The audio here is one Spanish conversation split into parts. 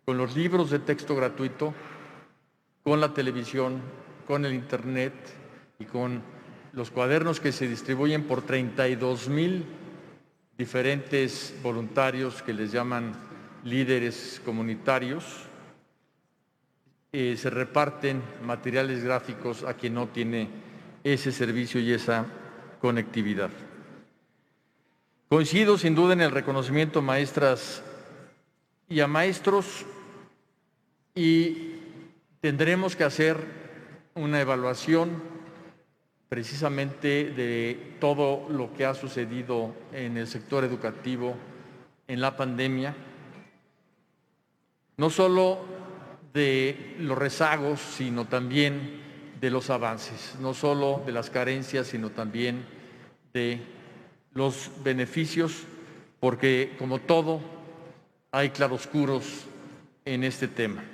con los libros de texto gratuito, con la televisión, con el internet y con los cuadernos que se distribuyen por 32,000 diferentes voluntarios que les llaman líderes comunitarios. Se reparten materiales gráficos a quien no tiene ese servicio y esa conectividad. Coincido sin duda en el reconocimiento a maestras y a maestros, y tendremos que hacer una evaluación precisamente de todo lo que ha sucedido en el sector educativo en la pandemia, no solo de los rezagos, sino también de los avances, no solo de las carencias, sino también de los beneficios, porque como todo, hay claroscuros en este tema.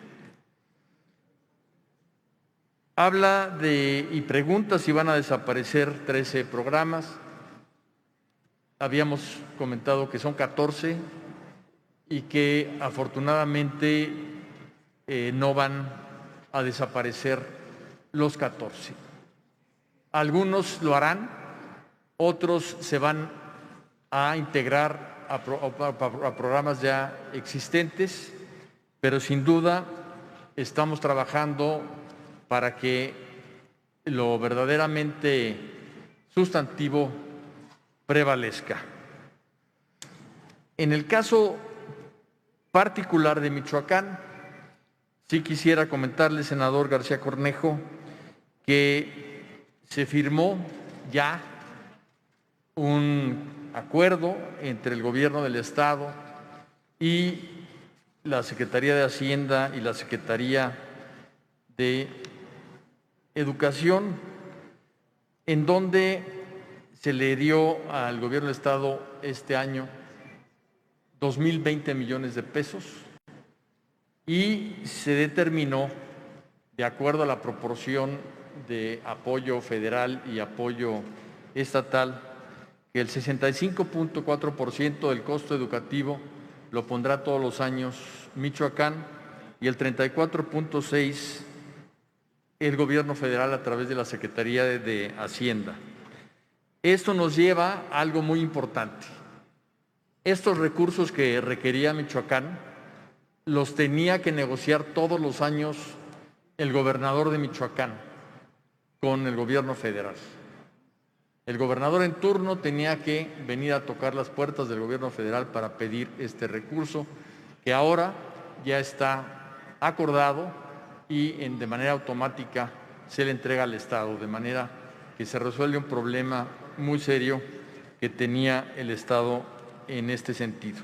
Habla y pregunta si van a desaparecer 13 programas. Habíamos comentado que son 14 y que afortunadamente no van a desaparecer los 14. Algunos lo harán, otros se van a integrar a programas ya existentes, pero sin duda estamos trabajando para que lo verdaderamente sustantivo prevalezca. En el caso particular de Michoacán, sí quisiera comentarle, senador García Cornejo, que se firmó ya un acuerdo entre el Gobierno del Estado y la Secretaría de Hacienda y la Secretaría de Educación, en donde se le dio al Gobierno del Estado este año 2,020 millones de pesos y se determinó, de acuerdo a la proporción de apoyo federal y apoyo estatal, que el 65.4% del costo educativo lo pondrá todos los años Michoacán y el 34.6% el Gobierno federal a través de la Secretaría de Hacienda. Esto nos lleva a algo muy importante. Estos recursos que requería Michoacán los tenía que negociar todos los años el gobernador de Michoacán con el Gobierno federal. El gobernador en turno tenía que venir a tocar las puertas del Gobierno federal para pedir este recurso, que ahora ya está acordado y de manera automática se le entrega al Estado, de manera que se resuelve un problema muy serio que tenía el Estado en este sentido.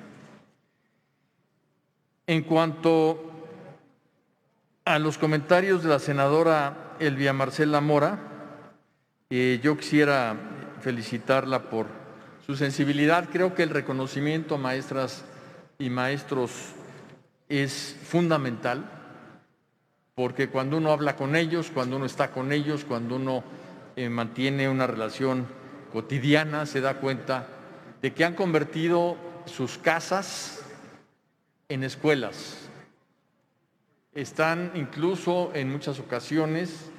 En cuanto a los comentarios de la senadora Elvia Marcela Mora, yo quisiera felicitarla por su sensibilidad. Creo que el reconocimiento a maestras y maestros es fundamental, porque cuando uno habla con ellos, cuando uno está con ellos, cuando uno mantiene una relación cotidiana, se da cuenta de que han convertido sus casas en escuelas. Están incluso en muchas ocasiones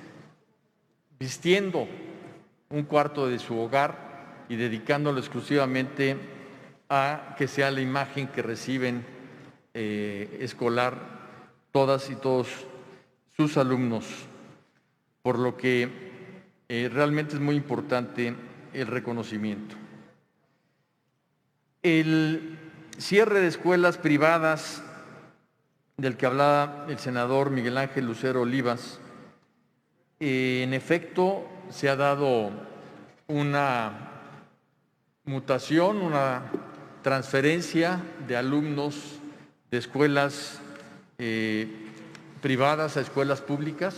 vistiendo un cuarto de su hogar y dedicándolo exclusivamente a que sea la imagen que reciben escolar todas y todos sus alumnos, por lo que realmente es muy importante el reconocimiento. El cierre de escuelas privadas del que hablaba el senador Miguel Ángel Lucero Olivas, en efecto se ha dado una mutación, una transferencia de alumnos de escuelas privadas a escuelas públicas,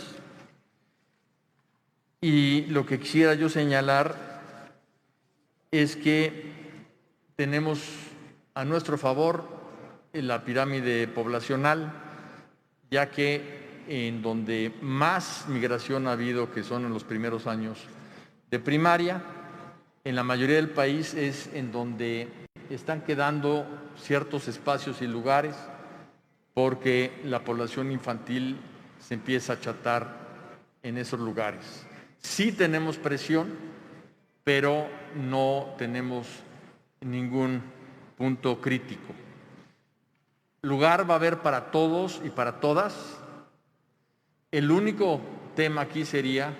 y lo que quisiera yo señalar es que tenemos a nuestro favor la pirámide poblacional, ya que en donde más migración ha habido, que son en los primeros años de primaria, en la mayoría del país es en donde están quedando ciertos espacios y lugares porque la población infantil se empieza a achatar en esos lugares. Sí tenemos presión, pero no tenemos ningún punto crítico. Lugar va a haber para todos y para todas. El único tema aquí sería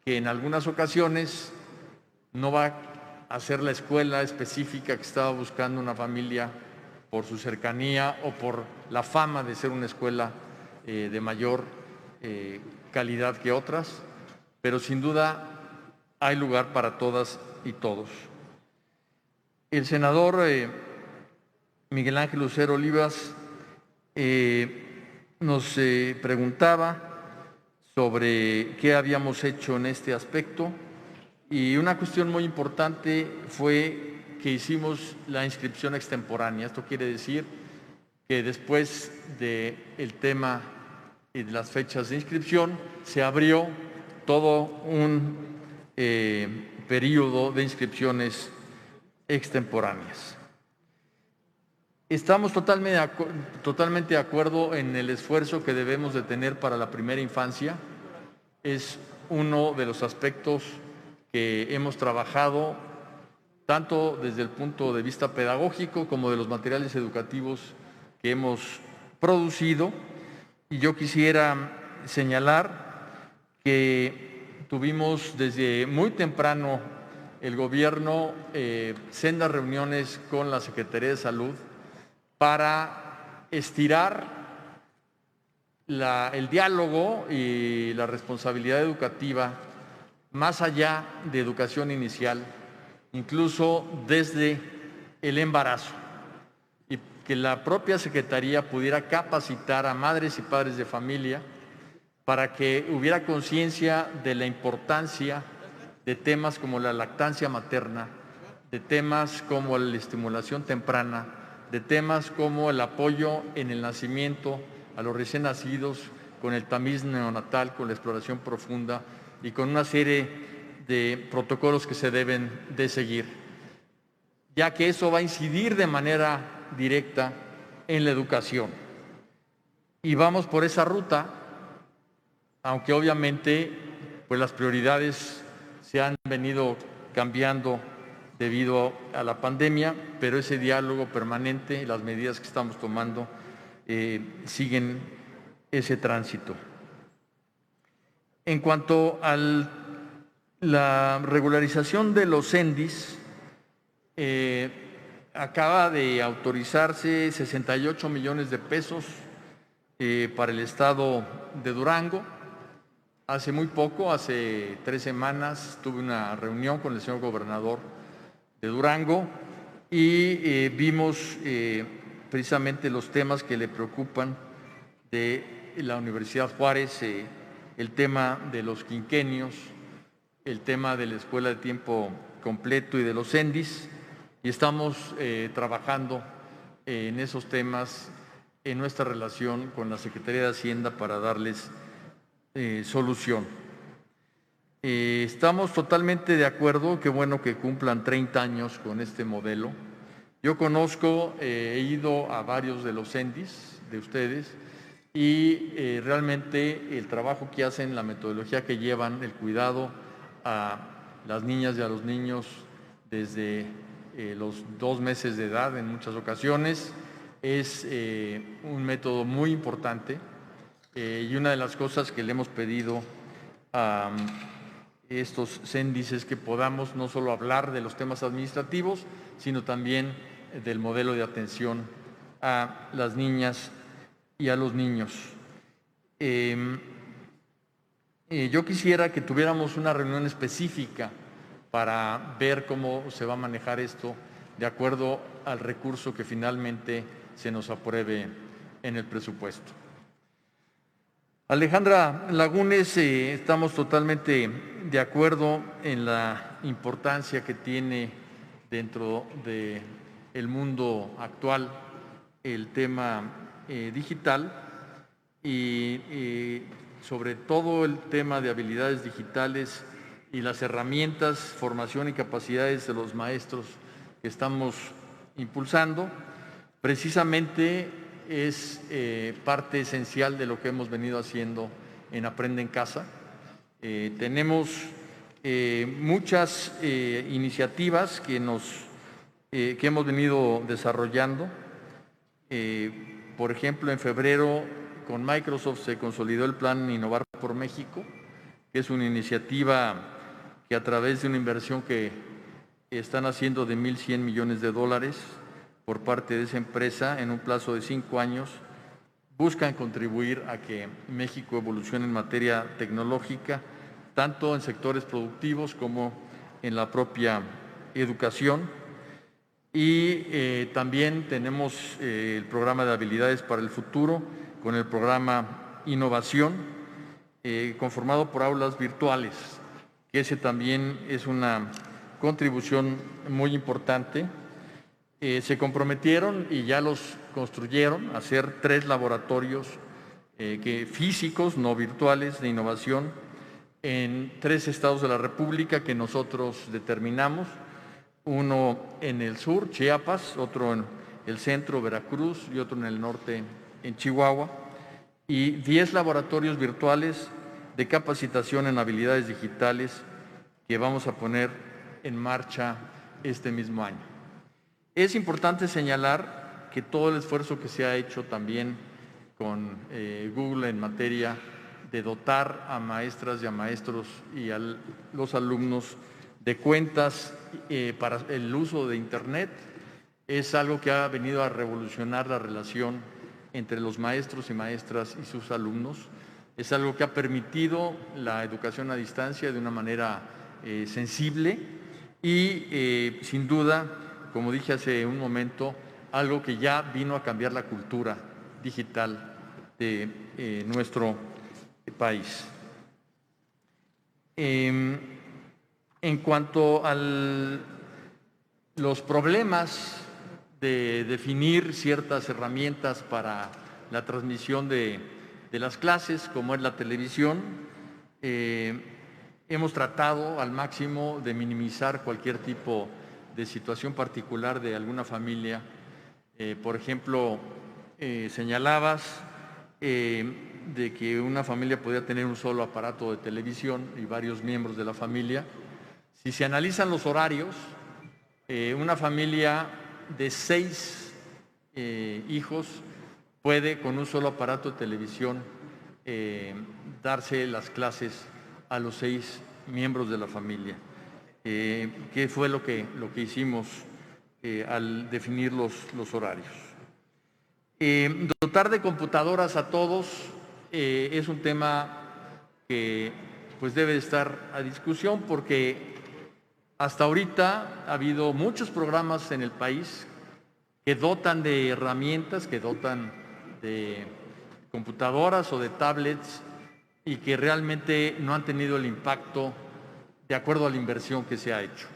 que en algunas ocasiones no va a ser la escuela específica que estaba buscando una familia por su cercanía o por la fama de ser una escuela de mayor calidad que otras, pero sin duda hay lugar para todas y todos. El senador Miguel Ángel Lucero Olivas nos preguntaba sobre qué habíamos hecho en este aspecto, y una cuestión muy importante fue que hicimos la inscripción extemporánea. Esto quiere decir que después del tema y de las fechas de inscripción se abrió todo un periodo de inscripciones extemporáneas. Estamos totalmente de acuerdo en el esfuerzo que debemos de tener para la primera infancia. Es uno de los aspectos que hemos trabajado tanto desde el punto de vista pedagógico como de los materiales educativos que hemos producido. Y yo quisiera señalar que tuvimos desde muy temprano el gobierno sendas reuniones con la Secretaría de Salud para estirar el diálogo y la responsabilidad educativa más allá de educación inicial, incluso desde el embarazo, y que la propia Secretaría pudiera capacitar a madres y padres de familia para que hubiera conciencia de la importancia de temas como la lactancia materna, de temas como la estimulación temprana, de temas como el apoyo en el nacimiento a los recién nacidos, con el tamiz neonatal, con la exploración profunda y con una serie de protocolos que se deben de seguir, ya que eso va a incidir de manera directa en la educación. Y vamos por esa ruta, aunque obviamente pues las prioridades se han venido cambiando debido a la pandemia, pero ese diálogo permanente y las medidas que estamos tomando siguen ese tránsito. En cuanto a la regularización de los CENDIs, acaba de autorizarse 68 millones de pesos para el estado de Durango. Hace muy poco, hace 3 semanas, tuve una reunión con el señor gobernador de Durango y vimos precisamente los temas que le preocupan de la Universidad Juárez, el tema de los quinquenios, el tema de la escuela de tiempo completo y de los CENDIs, y estamos trabajando en esos temas en nuestra relación con la Secretaría de Hacienda para darles solución. Estamos totalmente de acuerdo, qué bueno que cumplan 30 años con este modelo. Yo conozco, he ido a varios de los CENDIs de ustedes y realmente el trabajo que hacen, la metodología que llevan, el cuidado a las niñas y a los niños desde los 2 meses de edad en muchas ocasiones, es un método muy importante y una de las cosas que le hemos pedido a estos CENDIs es que podamos no solo hablar de los temas administrativos, sino también del modelo de atención a las niñas y a los niños. Yo quisiera que tuviéramos una reunión específica para ver cómo se va a manejar esto de acuerdo al recurso que finalmente se nos apruebe en el presupuesto. Alejandra Lagunes, estamos totalmente de acuerdo en la importancia que tiene dentro del mundo actual el tema digital y sobre todo el tema de habilidades digitales y las herramientas, formación y capacidades de los maestros que estamos impulsando. Precisamente es parte esencial de lo que hemos venido haciendo en Aprende en Casa. Tenemos muchas iniciativas que hemos venido desarrollando. Por ejemplo, en febrero con Microsoft se consolidó el plan Innovar por México, que es una iniciativa que a través de una inversión que están haciendo de 1.100 millones de dólares por parte de esa empresa en un plazo de 5 años, buscan contribuir a que México evolucione en materia tecnológica, tanto en sectores productivos como en la propia educación. Y también tenemos el programa de habilidades para el futuro con el programa Innovación, conformado por aulas virtuales, que ese también es una contribución muy importante. Se comprometieron y ya los construyeron a hacer 3 laboratorios físicos, no virtuales, de innovación en 3 estados de la República que nosotros determinamos. Uno en el sur, Chiapas, otro en el centro, Veracruz, y otro en el norte, en Chihuahua, y 10 laboratorios virtuales de capacitación en habilidades digitales que vamos a poner en marcha este mismo año. Es importante señalar que todo el esfuerzo que se ha hecho también con Google en materia de dotar a maestras y a maestros y a los alumnos de cuentas para el uso de Internet es algo que ha venido a revolucionar la relación entre los maestros y maestras y sus alumnos. Es algo que ha permitido la educación a distancia de una manera sensible y sin duda, como dije hace un momento, algo que ya vino a cambiar la cultura digital de nuestro país. En cuanto a los problemas de definir ciertas herramientas para la transmisión de las clases, como es la televisión, hemos tratado al máximo de minimizar cualquier tipo de situación particular de alguna familia. Por ejemplo, señalabas de que una familia podía tener un solo aparato de televisión y varios miembros de la familia. Si se analizan los horarios, una familia de 6 hijos puede con un solo aparato de televisión darse las clases a los 6 miembros de la familia. ¿Qué fue lo que hicimos al definir los horarios? Dotar de computadoras a todos es un tema que pues debe estar a discusión porque hasta ahorita ha habido muchos programas en el país que dotan de herramientas, que dotan de computadoras o de tablets y que realmente no han tenido el impacto de acuerdo a la inversión que se ha hecho.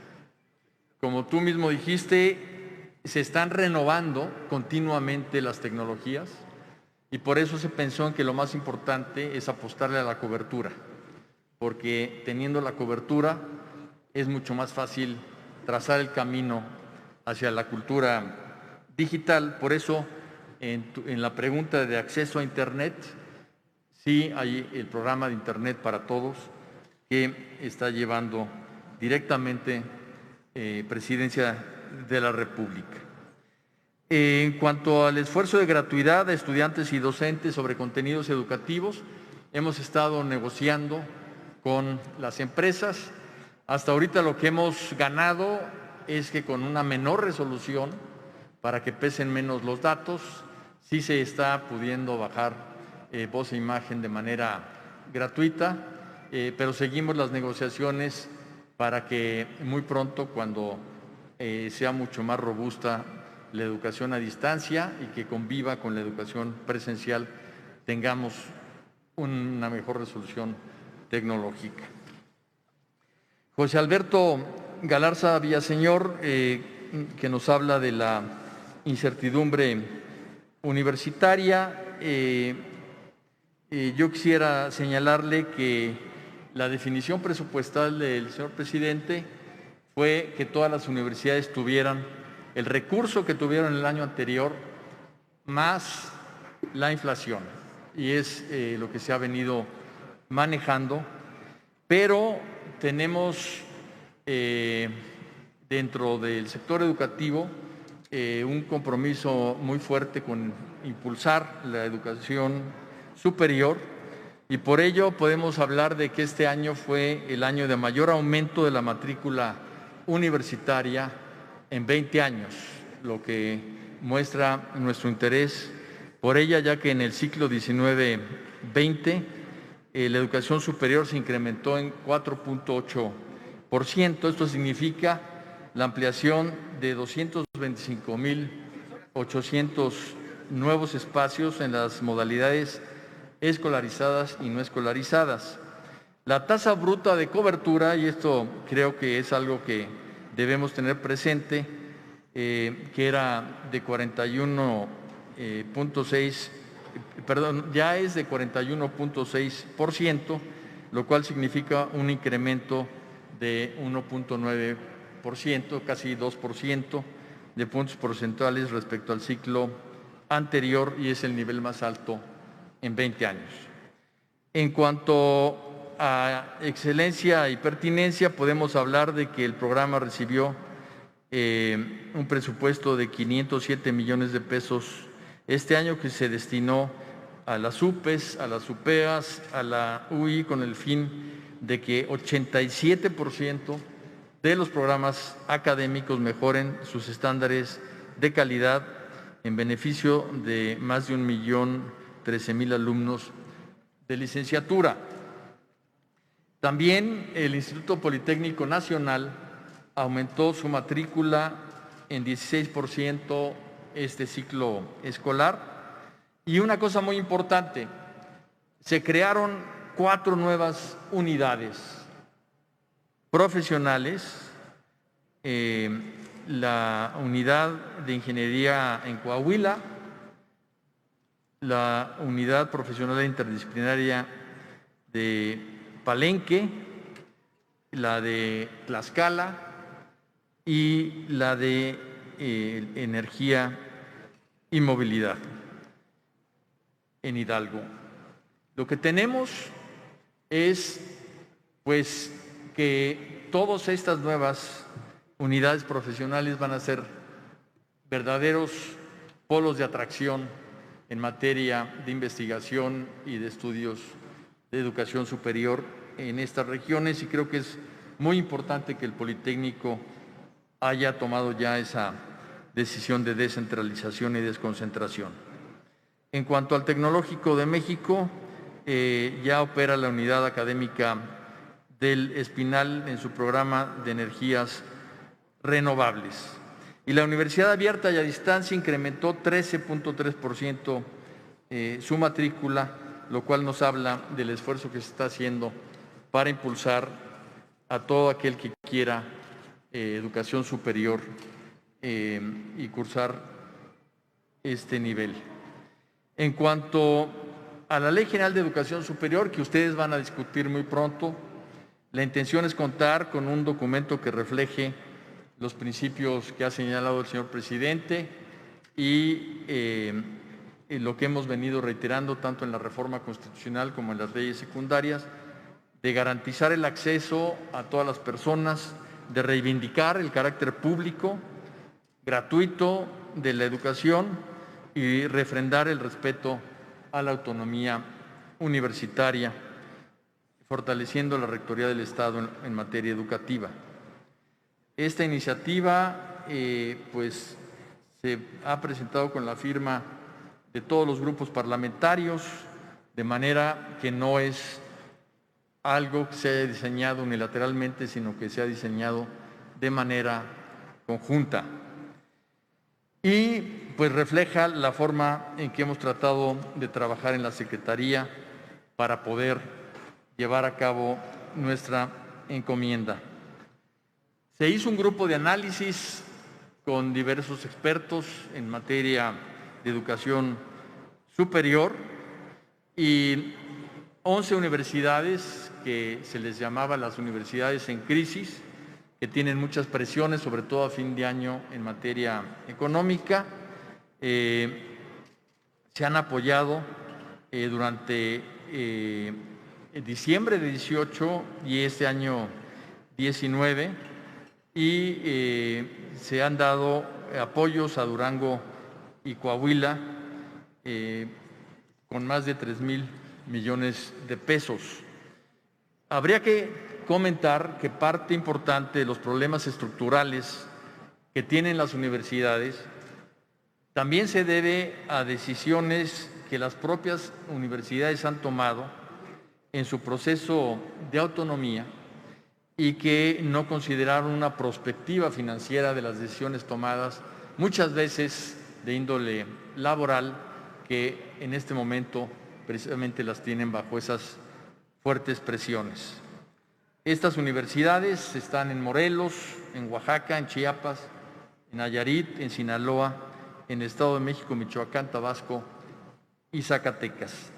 Como tú mismo dijiste, se están renovando continuamente las tecnologías y por eso se pensó en que lo más importante es apostarle a la cobertura, porque teniendo la cobertura es mucho más fácil trazar el camino hacia la cultura digital. Por eso, en la pregunta de acceso a Internet, sí hay el programa de Internet para todos que está llevando directamente Presidencia de la República. En cuanto al esfuerzo de gratuidad de estudiantes y docentes sobre contenidos educativos, hemos estado negociando con las empresas. Hasta ahorita lo que hemos ganado es que con una menor resolución, para que pesen menos los datos, sí se está pudiendo bajar voz e imagen de manera gratuita, pero seguimos las negociaciones para que muy pronto, cuando sea mucho más robusta la educación a distancia y que conviva con la educación presencial, tengamos una mejor resolución tecnológica. José Alberto Galarza Villaseñor, que nos habla de la incertidumbre universitaria. Yo quisiera señalarle que la definición presupuestal del señor presidente fue que todas las universidades tuvieran el recurso que tuvieron el año anterior, más la inflación, y es lo que se ha venido manejando, pero tenemos dentro del sector educativo un compromiso muy fuerte con impulsar la educación superior, y por ello podemos hablar de que este año fue el año de mayor aumento de la matrícula universitaria en 20 años, lo que muestra nuestro interés por ella, ya que en el ciclo 19-20 la educación superior se incrementó en 4.8%. Esto significa la ampliación de 225.800 nuevos espacios en las modalidades escolarizadas y no escolarizadas. La tasa bruta de cobertura, y esto creo que es algo que debemos tener presente, que era de 41.6%, ya es de 41.6%, lo cual significa un incremento de 1.9%, casi 2% de puntos porcentuales respecto al ciclo anterior, y es el nivel más alto en 20 años. En cuanto a excelencia y pertinencia, podemos hablar de que el programa recibió un presupuesto de 507 millones de pesos este año, que se destinó a las UPEs, a las UPEAs, a la UI, con el fin de que 87% de los programas académicos mejoren sus estándares de calidad en beneficio de más de 1.013.000 alumnos de licenciatura. También el Instituto Politécnico Nacional aumentó su matrícula en 16% este ciclo escolar. Y una cosa muy importante, se crearon 4 nuevas unidades profesionales, la unidad de ingeniería en Coahuila, la unidad profesional interdisciplinaria de Palenque, la de Tlaxcala y la de energía y movilidad en Hidalgo. Lo que tenemos es, pues, que todas estas nuevas unidades profesionales van a ser verdaderos polos de atracción en materia de investigación y de estudios de educación superior en estas regiones, y creo que es muy importante que el Politécnico haya tomado ya esa decisión de descentralización y desconcentración. En cuanto al Tecnológico de México, ya opera la unidad académica del Espinal en su programa de energías renovables. Y la Universidad Abierta y a Distancia incrementó 13.3% su matrícula, lo cual nos habla del esfuerzo que se está haciendo para impulsar a todo aquel que quiera educación superior y cursar este nivel. En cuanto a la Ley General de Educación Superior, que ustedes van a discutir muy pronto, la intención es contar con un documento que refleje los principios que ha señalado el señor presidente y lo que hemos venido reiterando tanto en la reforma constitucional como en las leyes secundarias, de garantizar el acceso a todas las personas, de reivindicar el carácter público, gratuito de la educación y refrendar el respeto a la autonomía universitaria, fortaleciendo la Rectoría del Estado en materia educativa. Esta iniciativa pues se ha presentado con la firma de todos los grupos parlamentarios, de manera que no es algo que se haya diseñado unilateralmente, sino que se ha diseñado de manera conjunta. Y pues refleja la forma en que hemos tratado de trabajar en la Secretaría para poder llevar a cabo nuestra encomienda. Se hizo un grupo de análisis con diversos expertos en materia de educación superior y 11 universidades que se les llamaba las universidades en crisis, que tienen muchas presiones, sobre todo a fin de año en materia económica. Se se han apoyado durante diciembre de 18 y este año 19, y se han dado apoyos a Durango y Coahuila con más de 3,000 millones de pesos. Habría que comentar que parte importante de los problemas estructurales que tienen las universidades también se debe a decisiones que las propias universidades han tomado en su proceso de autonomía y que no consideraron una perspectiva financiera de las decisiones tomadas, muchas veces de índole laboral, que en este momento precisamente las tienen bajo esas fuertes presiones. Estas universidades están en Morelos, en Oaxaca, en Chiapas, en Nayarit, en Sinaloa, en el Estado de México, Michoacán, Tabasco y Zacatecas.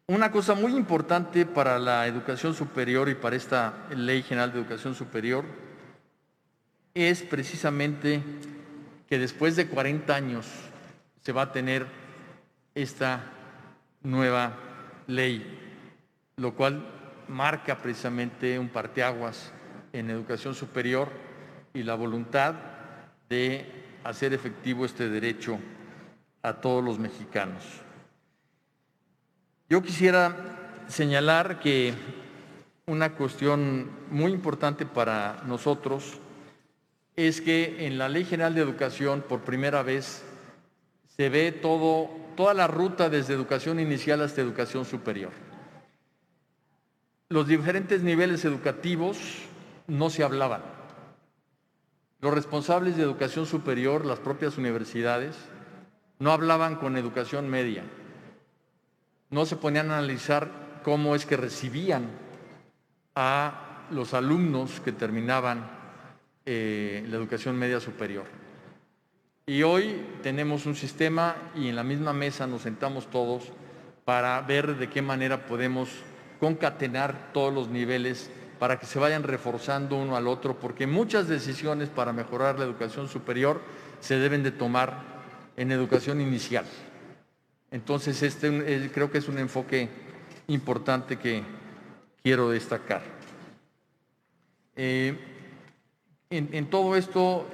Una cosa muy importante para la educación superior y para esta Ley General de Educación Superior es precisamente que después de 40 años se va a tener esta nueva ley, lo cual marca precisamente un parteaguas en educación superior y la voluntad de hacer efectivo este derecho a todos los mexicanos. Yo quisiera señalar que una cuestión muy importante para nosotros es que en la Ley General de Educación por primera vez se ve toda la ruta desde educación inicial hasta educación superior. Los diferentes niveles educativos no se hablaban. Los responsables de educación superior, las propias universidades, no hablaban con educación media. No se ponían a analizar cómo es que recibían a los alumnos que terminaban la educación media superior. Y hoy tenemos un sistema y en la misma mesa nos sentamos todos para ver de qué manera podemos concatenar todos los niveles para que se vayan reforzando uno al otro, porque muchas decisiones para mejorar la educación superior se deben de tomar en educación inicial. Entonces, creo que es un enfoque importante que quiero destacar. En todo esto,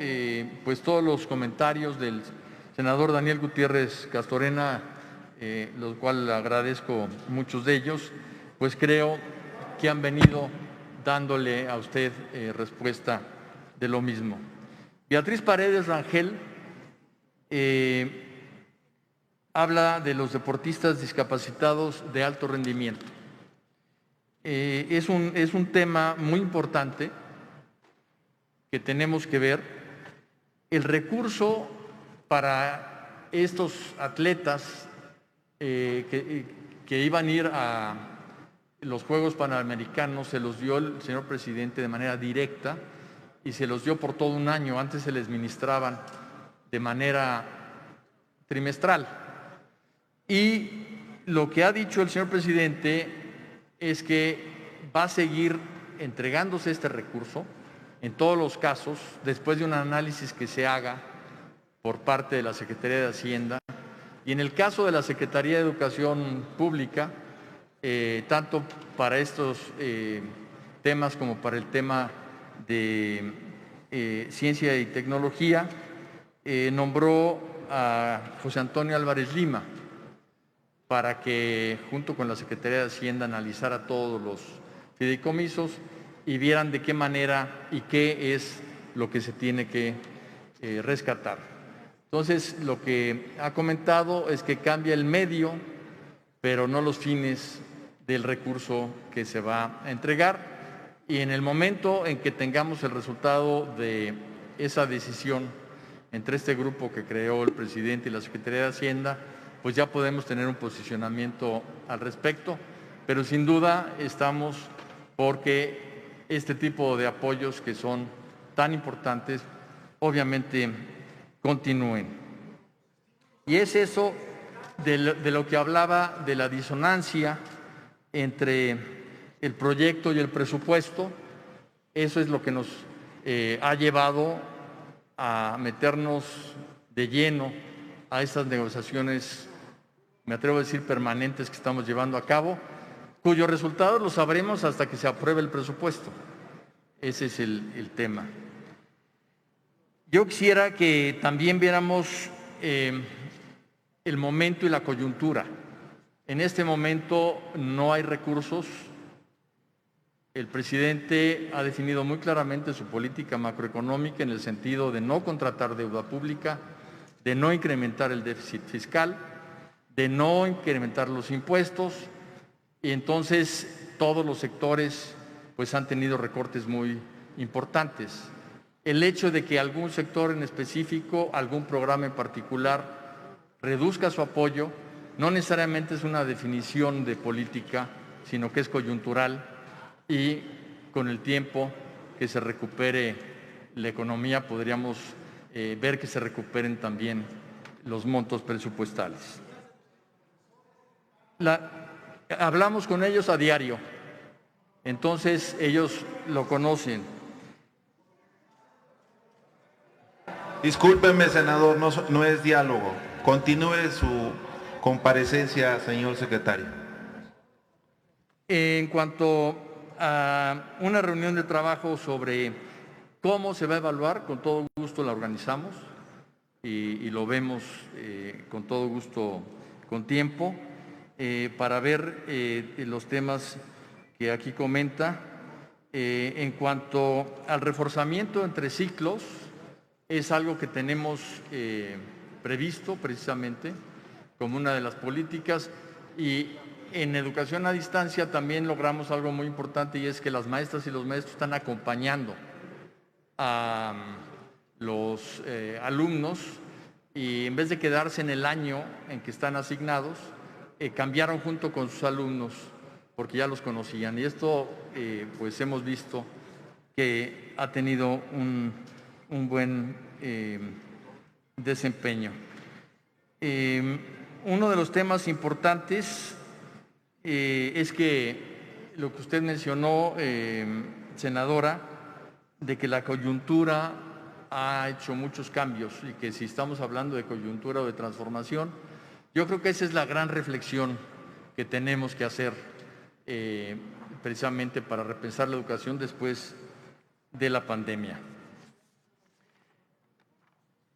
pues todos los comentarios del senador Daniel Gutiérrez Castorena, los cuales agradezco muchos de ellos, pues creo que han venido dándole a usted respuesta de lo mismo. Beatriz Paredes Rangel habla de los deportistas discapacitados de alto rendimiento. Es un tema muy importante que tenemos que ver. El recurso para estos atletas que iban a ir a los Juegos Panamericanos se los dio el señor presidente de manera directa y se los dio por todo un año. Antes se les ministraban de manera trimestral. Y lo que ha dicho el señor presidente es que va a seguir entregándose este recurso en todos los casos, después de un análisis que se haga por parte de la Secretaría de Hacienda. Y en el caso de la Secretaría de Educación Pública, tanto para estos temas como para el tema de ciencia y tecnología, nombró a José Antonio Álvarez Lima para que junto con la Secretaría de Hacienda analizara todos los fideicomisos y vieran de qué manera y qué es lo que se tiene que rescatar. Entonces, lo que ha comentado es que cambia el medio, pero no los fines del recurso que se va a entregar. Y en el momento en que tengamos el resultado de esa decisión entre este grupo que creó el presidente y la Secretaría de Hacienda, pues ya podemos tener un posicionamiento al respecto, pero sin duda estamos porque este tipo de apoyos que son tan importantes, obviamente continúen. Y es eso de lo que hablaba de la disonancia entre el proyecto y el presupuesto. Eso es lo que nos ha llevado a meternos de lleno a estas negociaciones, me atrevo a decir permanentes, que estamos llevando a cabo, cuyos resultados los sabremos hasta que se apruebe el presupuesto. Ese es el tema. Yo quisiera que también viéramos el momento y la coyuntura. En este momento no hay recursos. El presidente ha definido muy claramente su política macroeconómica en el sentido de no contratar deuda pública, de no incrementar el déficit fiscal, de no incrementar los impuestos, y entonces todos los sectores pues han tenido recortes muy importantes. El hecho de que algún sector en específico, algún programa en particular, reduzca su apoyo, no necesariamente es una definición de política, sino que es coyuntural, y con el tiempo que se recupere la economía podríamos ver que se recuperen también los montos presupuestales. Hablamos con ellos a diario, entonces ellos lo conocen. Discúlpeme, senador, no es diálogo. Continúe su comparecencia, señor secretario. En cuanto a una reunión de trabajo sobre cómo se va a evaluar, con todo gusto la organizamos y lo vemos con todo gusto con tiempo para ver los temas que aquí comenta. En cuanto al reforzamiento entre ciclos, es algo que tenemos previsto precisamente como una de las políticas, y en educación a distancia también logramos algo muy importante, y es que las maestras y los maestros están acompañando a los alumnos, y en vez de quedarse en el año en que están asignados, cambiaron junto con sus alumnos porque ya los conocían, y esto pues hemos visto que ha tenido un buen desempeño. Uno de los temas importantes es que lo que usted mencionó, senadora, de que la coyuntura ha hecho muchos cambios, y que si estamos hablando de coyuntura o de transformación, yo creo que esa es la gran reflexión que tenemos que hacer precisamente para repensar la educación después de la pandemia.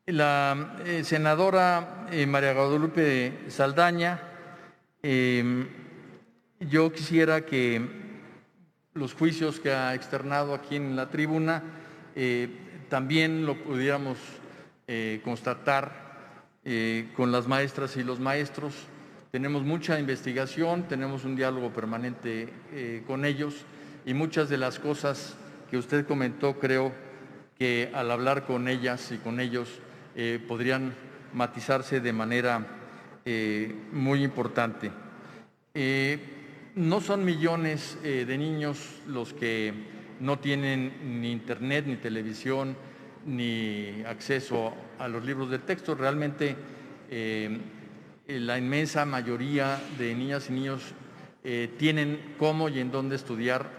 La senadora María Guadalupe Saldaña, yo quisiera que los juicios que ha externado aquí en la tribuna también lo pudiéramos constatar con las maestras y los maestros. Tenemos mucha investigación, tenemos un diálogo permanente con ellos, y muchas de las cosas que usted comentó creo que al hablar con ellas y con ellos podrían matizarse de manera muy importante. No son millones de niños los que no tienen ni internet, ni televisión, ni acceso a los libros de texto. Realmente la inmensa mayoría de niñas y niños tienen cómo y en dónde estudiar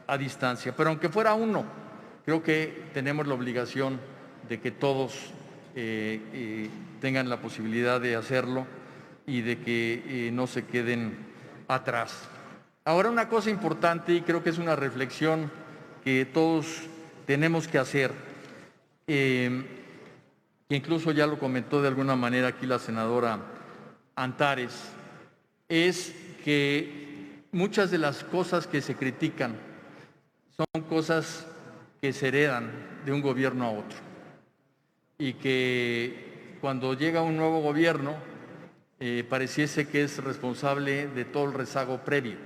a distancia. Pero aunque fuera uno, creo que tenemos la obligación de que todos tengan la posibilidad de hacerlo y de que no se queden atrás. Ahora, una cosa importante, y creo que es una reflexión que todos tenemos que hacer, que incluso ya lo comentó de alguna manera aquí la senadora Antares, es que muchas de las cosas que se critican son cosas que se heredan de un gobierno a otro, y que cuando llega un nuevo gobierno pareciese que es responsable de todo el rezago previo.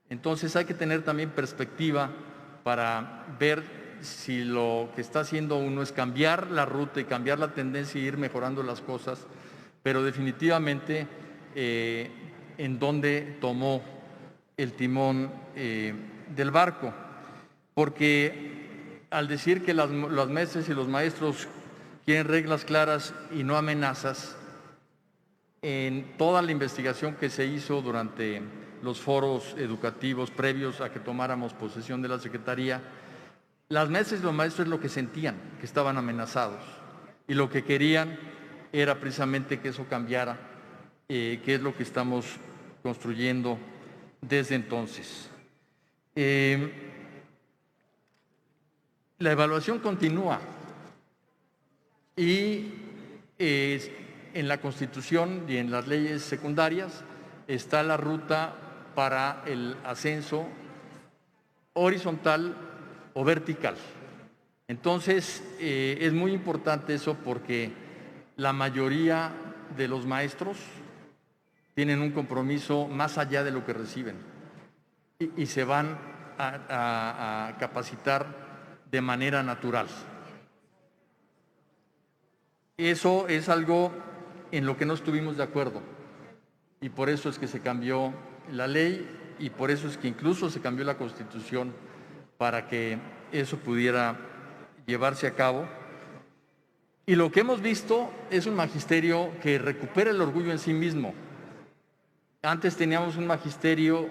Entonces hay que tener también perspectiva para ver si lo que está haciendo uno es cambiar la ruta y cambiar la tendencia y ir mejorando las cosas, pero definitivamente en dónde tomó el timón del barco. Porque al decir que las maestras y los maestros quieren reglas claras y no amenazas, en toda la investigación que se hizo durante los foros educativos previos a que tomáramos posesión de la Secretaría, las maestras y los maestros lo que sentían, que estaban amenazados, y lo que querían era precisamente que eso cambiara, que es lo que estamos construyendo desde entonces. La evaluación continúa y en la Constitución y en las leyes secundarias está la ruta para el ascenso horizontal o vertical. Entonces, es muy importante eso porque la mayoría de los maestros tienen un compromiso más allá de lo que reciben y se van a capacitar de manera natural. Eso es algo en lo que no estuvimos de acuerdo y por eso es que se cambió la ley y por eso es que incluso se cambió la Constitución para que eso pudiera llevarse a cabo. Y lo que hemos visto es un magisterio que recupera el orgullo en sí mismo. Antes teníamos un magisterio,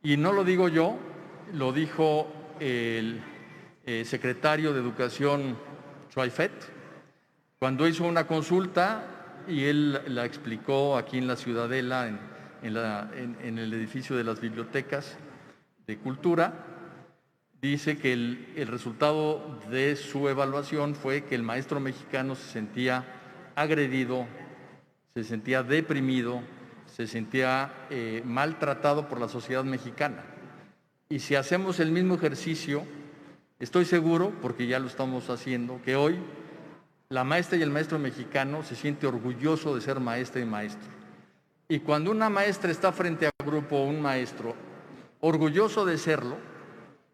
y no lo digo yo, lo dijo el secretario de Educación, Schweifet, cuando hizo una consulta y él la explicó aquí en la Ciudadela, en el edificio de las bibliotecas de cultura. Dice que el resultado de su evaluación fue que el maestro mexicano se sentía agredido, se sentía deprimido, se sentía maltratado por la sociedad mexicana. Y si hacemos el mismo ejercicio, estoy seguro, porque ya lo estamos haciendo, que hoy la maestra y el maestro mexicano se siente orgulloso de ser maestra y maestro. Y cuando una maestra está frente a un grupo o un maestro orgulloso de serlo,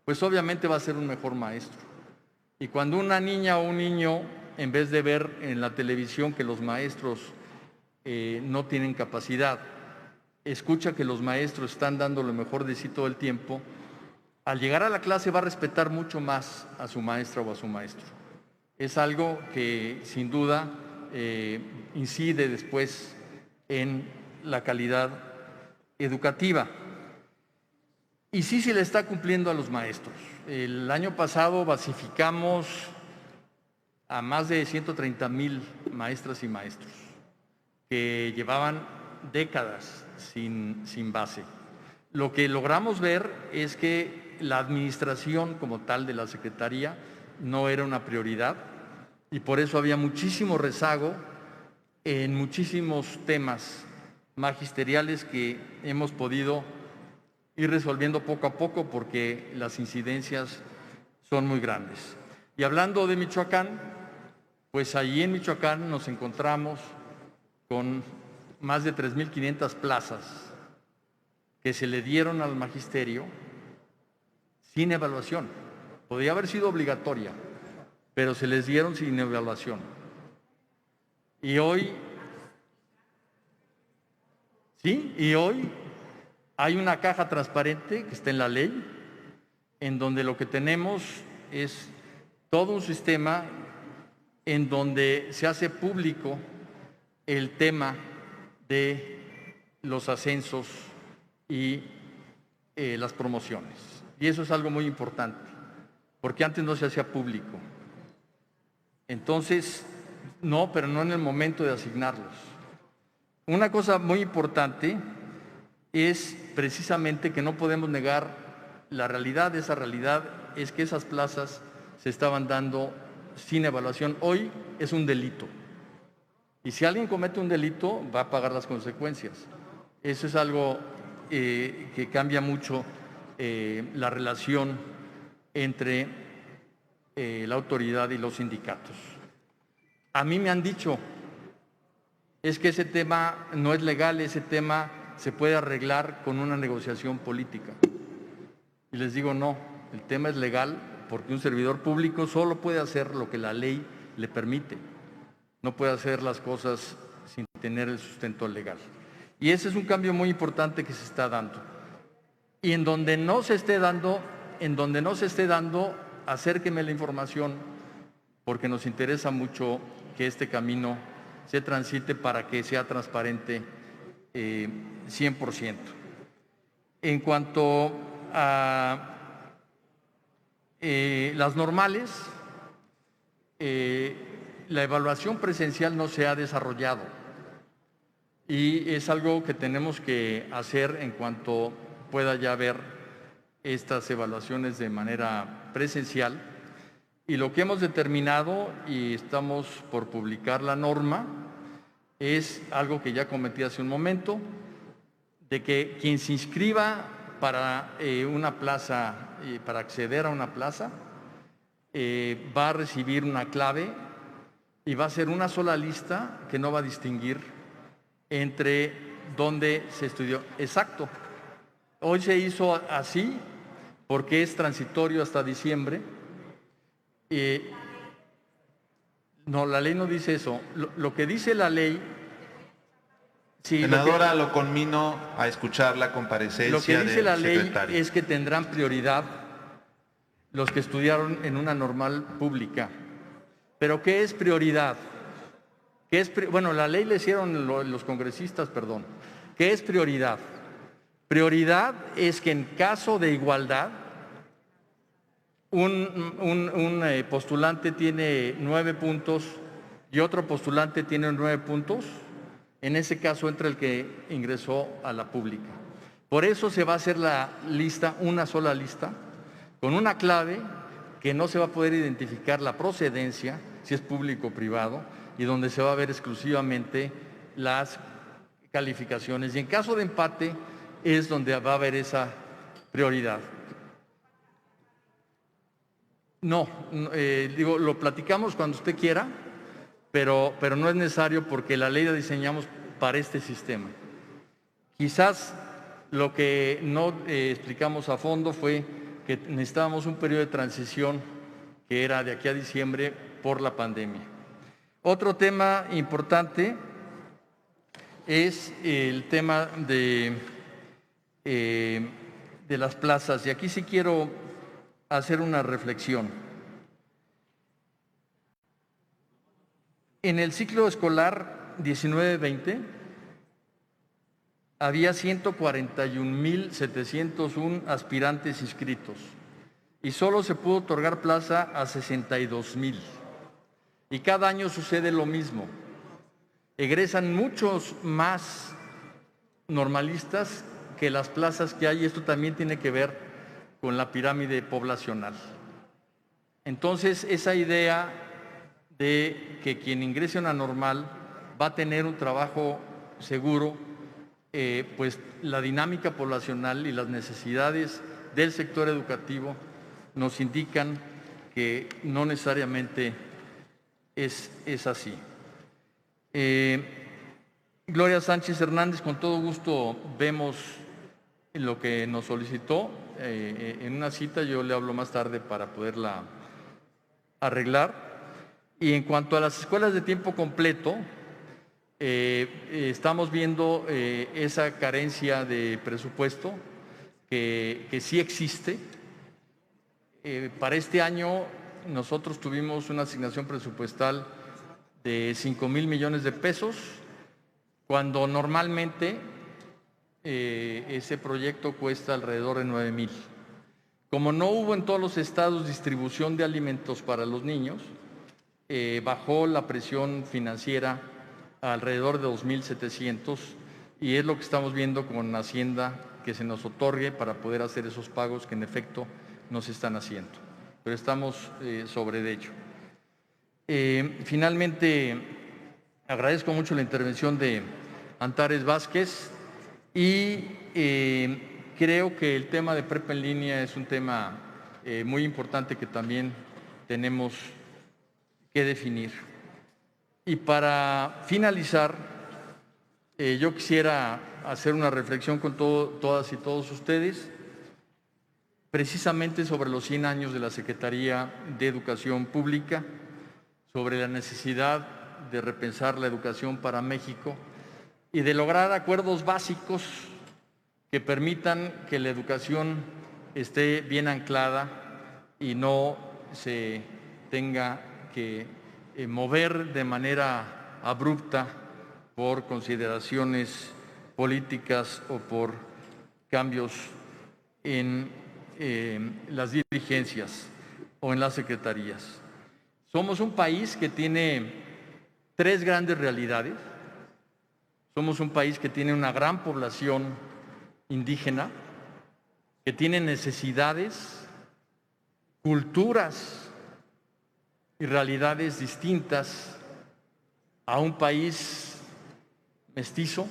pues obviamente va a ser un mejor maestro. Y cuando una niña o un niño, en vez de ver en la televisión que los maestros no tienen capacidad, escucha que los maestros están dando lo mejor de sí todo el tiempo, al llegar a la clase va a respetar mucho más a su maestra o a su maestro. Es algo que sin duda incide después en la calidad educativa. Y sí se le está cumpliendo a los maestros. El año pasado basificamos a más de 130,000 maestras y maestros que llevaban décadas sin base. Lo que logramos ver es que la administración como tal de la Secretaría no era una prioridad y por eso había muchísimo rezago en muchísimos temas magisteriales que hemos podido ir resolviendo poco a poco porque las incidencias son muy grandes. Y hablando de Michoacán, pues allí en Michoacán nos encontramos con más de 3,500 plazas que se le dieron al magisterio sin evaluación. Podría haber sido obligatoria, pero se les dieron sin evaluación. Y hoy, sí, hay una caja transparente que está en la ley, en donde lo que tenemos es todo un sistema en donde se hace público el tema de los ascensos y las promociones. Y eso es algo muy importante, porque antes no se hacía público. Entonces, pero no en el momento de asignarlos. Una cosa muy importante es precisamente que no podemos negar la realidad. Esa realidad es que esas plazas se estaban dando sin evaluación. Hoy es un delito. Y si alguien comete un delito, va a pagar las consecuencias. Eso es algo que cambia mucho la relación entre la autoridad y los sindicatos. A mí me han dicho, es que ese tema no es legal, ese tema se puede arreglar con una negociación política. Y les digo, no, el tema es legal porque un servidor público solo puede hacer lo que la ley le permite. No puede hacer las cosas sin tener el sustento legal. Y ese es un cambio muy importante que se está dando. Y en donde no se esté dando, acérqueme la información, porque nos interesa mucho que este camino se transite para que sea transparente 100%. En cuanto a las normales, la evaluación presencial no se ha desarrollado y es algo que tenemos que hacer en cuanto pueda ya ver estas evaluaciones de manera presencial. Y lo que hemos determinado, y estamos por publicar la norma, es algo que ya cometí hace un momento, de que quien se inscriba para una plaza, para acceder a una plaza, va a recibir una clave y va a ser una sola lista que no va a distinguir entre dónde se estudió. Exacto. Hoy se hizo así porque es transitorio hasta diciembre. No, la ley no dice eso. Lo que dice la ley... Sí, senadora, lo conmino a escuchar la comparecencia del secretario. Lo que dice la ley es que tendrán prioridad los que estudiaron en una normal pública. ¿Pero qué es prioridad? Bueno, la ley le hicieron los congresistas, perdón. ¿Qué es prioridad? Prioridad es que en caso de igualdad, un postulante tiene 9 puntos y otro postulante tiene 9 puntos. En ese caso entra el que ingresó a la pública. Por eso se va a hacer la lista, una sola lista, con una clave que no se va a poder identificar la procedencia, si es público o privado, y donde se va a ver exclusivamente las calificaciones. Y en caso de empate es donde va a haber esa prioridad. No, digo, lo platicamos cuando usted quiera, pero no es necesario porque la ley la diseñamos para este sistema. Quizás lo que no explicamos a fondo fue que necesitábamos un periodo de transición que era de aquí a diciembre por la pandemia. Otro tema importante es el tema de las plazas, y aquí sí quiero hacer una reflexión. En el ciclo escolar 19-20 había 141,701 aspirantes inscritos y solo se pudo otorgar plaza a 62,000. Y cada año sucede lo mismo. Egresan muchos más normalistas que las plazas que hay. Esto también tiene que ver con la pirámide poblacional. Entonces, esa idea de que quien ingrese a una normal va a tener un trabajo seguro, pues la dinámica poblacional y las necesidades del sector educativo nos indican que no necesariamente es así. Gloria Sánchez Hernández, con todo gusto vemos lo que nos solicitó en una cita. Yo le hablo más tarde para poderla arreglar. Y en cuanto a las escuelas de tiempo completo, estamos viendo esa carencia de presupuesto que sí existe. Para este año nosotros tuvimos una asignación presupuestal de 5,000 millones de pesos, cuando normalmente ese proyecto cuesta alrededor de 9,000. Como no hubo en todos los estados distribución de alimentos para los niños, bajó la presión financiera a alrededor de 2,700, y es lo que estamos viendo con Hacienda, que se nos otorgue para poder hacer esos pagos que en efecto no se están haciendo. Pero estamos sobre de ello. Finalmente, agradezco mucho la intervención de Antares Vázquez y creo que el tema de prepa en línea es un tema muy importante que también tenemos que definir. Y para finalizar, yo quisiera hacer una reflexión con todas y todos ustedes, precisamente sobre los 100 años de la Secretaría de Educación Pública, sobre la necesidad de repensar la educación para México y de lograr acuerdos básicos que permitan que la educación esté bien anclada y no se tenga que mover de manera abrupta por consideraciones políticas o por cambios en las dirigencias o en las secretarías. Somos un país que tiene tres grandes realidades. Somos un país que tiene una gran población indígena, que tiene necesidades, culturas y realidades distintas a un país mestizo,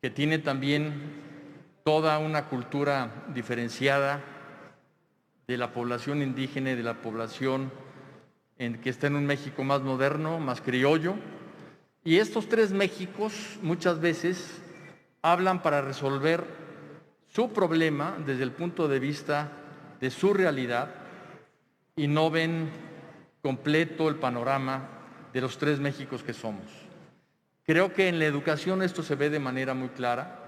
que tiene también toda una cultura diferenciada de la población indígena y de la población que está en un México más moderno, más criollo. Y estos tres Méxicos muchas veces hablan para resolver su problema desde el punto de vista de su realidad y no ven completo el panorama de los tres Méxicos que somos. Creo que en la educación esto se ve de manera muy clara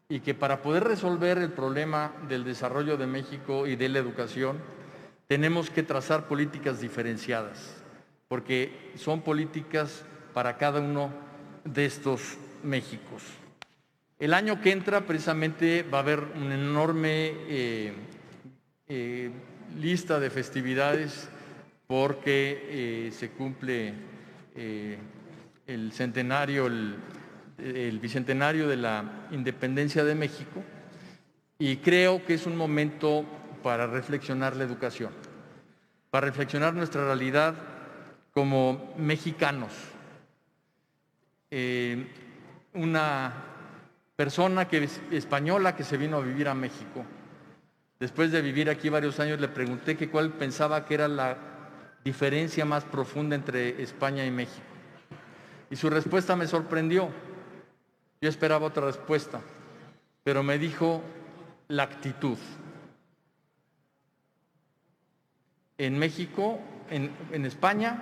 y que para poder resolver el problema del desarrollo de México y de la educación tenemos que trazar políticas diferenciadas, porque son políticas para cada uno de estos Méxicos. El año que entra precisamente va a haber una enorme lista de festividades porque se cumple el centenario, el bicentenario de la independencia de México, y creo que es un momento para reflexionar la educación, para reflexionar nuestra realidad como mexicanos. Una persona española que se vino a vivir a México, después de vivir aquí varios años, le pregunté que cuál pensaba que era la diferencia más profunda entre España y México. Y su respuesta me sorprendió. Yo esperaba otra respuesta, pero me dijo la actitud. En México, en España,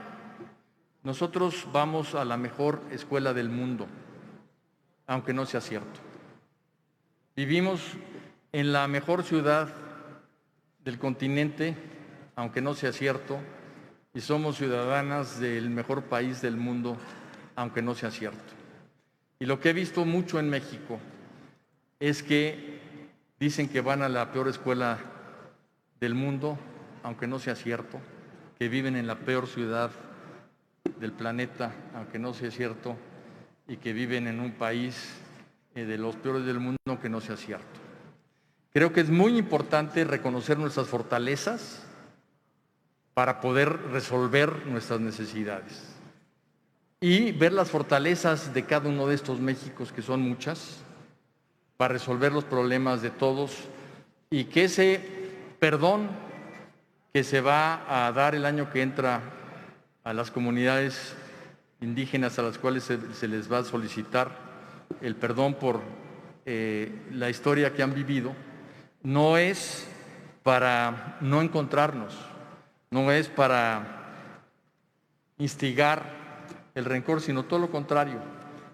nosotros vamos a la mejor escuela del mundo, aunque no sea cierto. Vivimos en la mejor ciudad del continente, aunque no sea cierto, y somos ciudadanas del mejor país del mundo, aunque no sea cierto. Y lo que he visto mucho en México es que dicen que van a la peor escuela del mundo, aunque no sea cierto, que viven en la peor ciudad del planeta, aunque no sea cierto, y que viven en un país de los peores del mundo, aunque no sea cierto. Creo que es muy importante reconocer nuestras fortalezas para poder resolver nuestras necesidades y ver las fortalezas de cada uno de estos Méxicos, que son muchas, para resolver los problemas de todos, y que ese perdón que se va a dar el año que entra a las comunidades indígenas a las cuales se les va a solicitar el perdón por la historia que han vivido, no es para no encontrarnos, no es para instigar el rencor, sino todo lo contrario,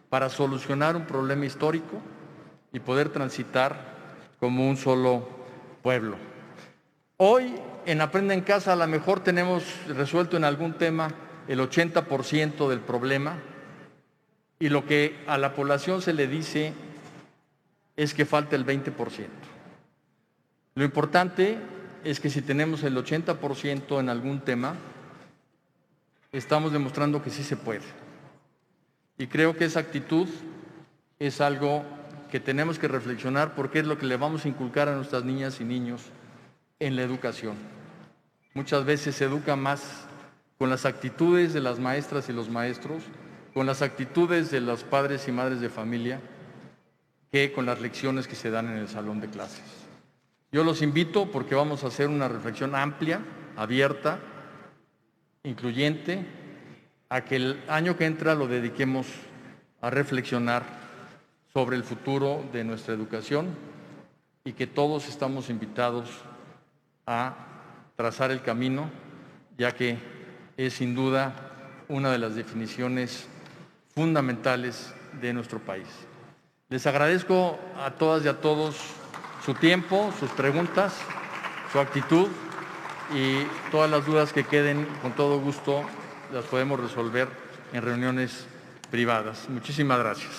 para solucionar un problema histórico y poder transitar como un solo pueblo. Hoy en Aprende en Casa a lo mejor tenemos resuelto en algún tema el 80% del problema, y lo que a la población se le dice es que falta el 20%. Lo importante es que si tenemos el 80% en algún tema, estamos demostrando que sí se puede. Y creo que esa actitud es algo que tenemos que reflexionar, porque es lo que le vamos a inculcar a nuestras niñas y niños en la educación. Muchas veces se educa más con las actitudes de las maestras y los maestros, con las actitudes de los padres y madres de familia, que con las lecciones que se dan en el salón de clases. Yo los invito, porque vamos a hacer una reflexión amplia, abierta, incluyente, a que el año que entra lo dediquemos a reflexionar sobre el futuro de nuestra educación, y que todos estamos invitados a trazar el camino, ya que es sin duda una de las definiciones fundamentales de nuestro país. Les agradezco a todas y a todos su tiempo, sus preguntas, su actitud, y todas las dudas que queden, con todo gusto las podemos resolver en reuniones privadas. Muchísimas gracias.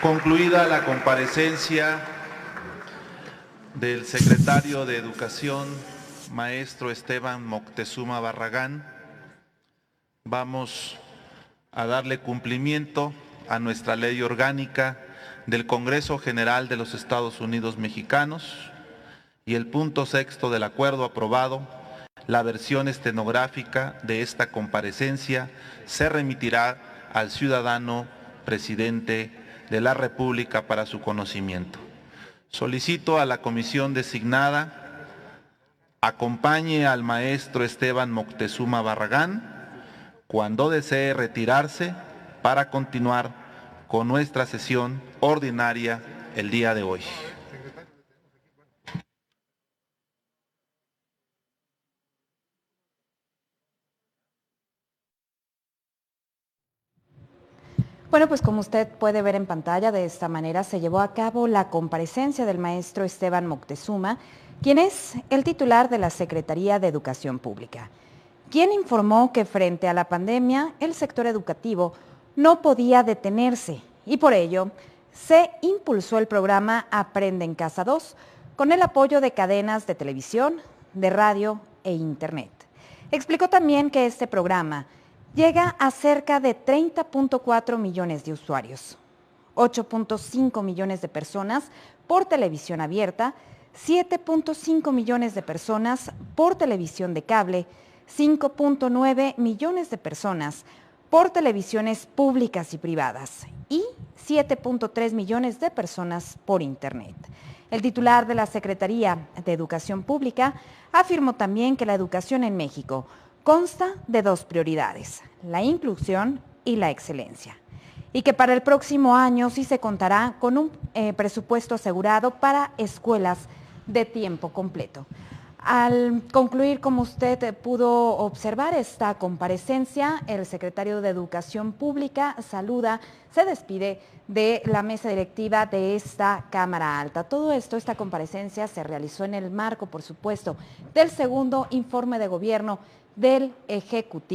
Concluida la comparecencia del secretario de Educación, maestro Esteban Moctezuma Barragán, vamos a darle cumplimiento a nuestra ley orgánica del Congreso General de los Estados Unidos Mexicanos y el punto 6º del acuerdo aprobado. La versión estenográfica de esta comparecencia se remitirá al ciudadano presidente de la República para su conocimiento. Solicito a la comisión designada acompañe al maestro Esteban Moctezuma Barragán cuando desee retirarse para continuar con nuestra sesión ordinaria el día de hoy. Bueno, pues como usted puede ver en pantalla, de esta manera se llevó a cabo la comparecencia del maestro Esteban Moctezuma, quien es el titular de la Secretaría de Educación Pública, quien informó que frente a la pandemia el sector educativo no podía detenerse y por ello se impulsó el programa Aprende en Casa 2 con el apoyo de cadenas de televisión, de radio e internet. Explicó también que este programa llega a cerca de 30.4 millones de usuarios, 8.5 millones de personas por televisión abierta, 7.5 millones de personas por televisión de cable, 5.9 millones de personas por televisiones públicas y privadas y 7.3 millones de personas por Internet. El titular de la Secretaría de Educación Pública afirmó también que la educación en México consta de dos prioridades, la inclusión y la excelencia, y que para el próximo año sí se contará con un presupuesto asegurado para escuelas de tiempo completo. Al concluir, como usted pudo observar, esta comparecencia, el secretario de Educación Pública saluda, se despide de la mesa directiva de esta Cámara Alta. Todo esto, esta comparecencia se realizó en el marco, por supuesto, del segundo informe de gobierno del Ejecutivo.